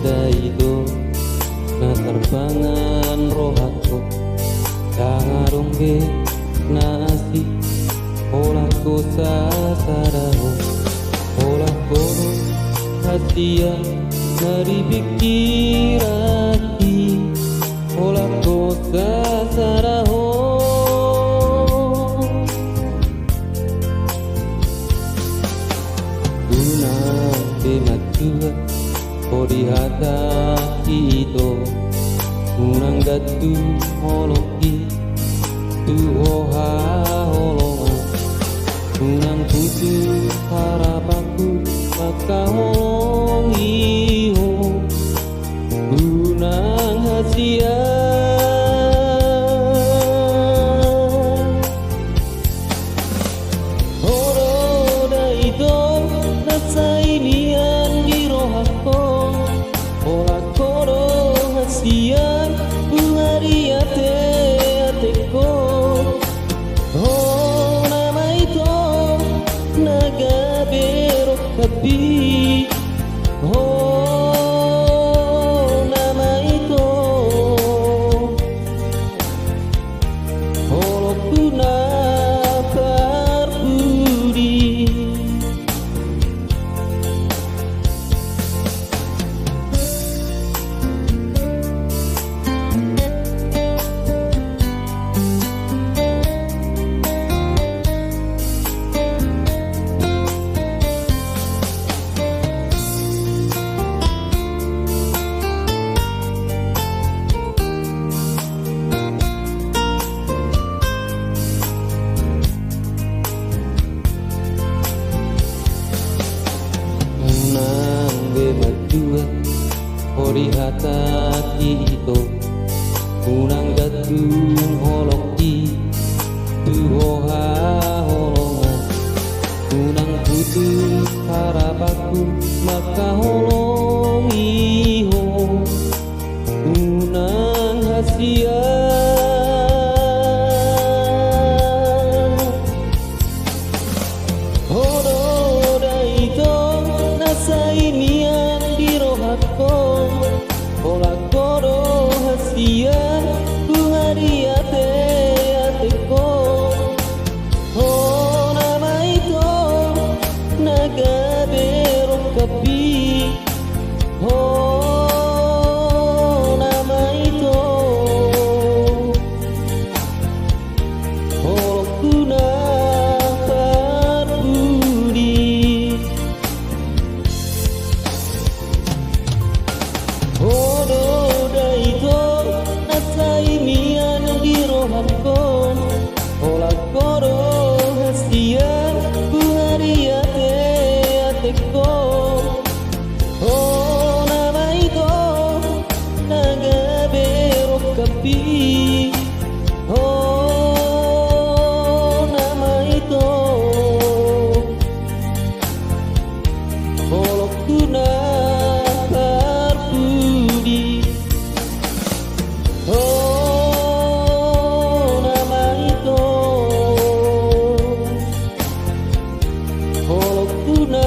daido na terbangan rohako tangarongge na asik olah ko sasaraho olah koro hatia nari pikiraki olah ko sasaraho unang de matua ori hata ito unang datu holoki tu oha holonga unang putu harapanku maka hongiho unang hasia horoda ito nasainian di rohako ola koro hasia buhari ate ateko oh nama ito nagabero kapi oh nama ito holokku na parbudi berdua ori hata ito unang datung holoki tu oha holonga unang putu harapaku maka holongiho unang hasia horoda ito nasainian di rohako olah koro hasia buhari ate ateko oh nama ito nagabero kapi oh nama ito holokku na parbudi horoda ito nasainian di rohako olah koro hasia buhari ate ateko oh nama ito nagabero kapi oh nama ito holokku na parbudi oh nama ito holokku na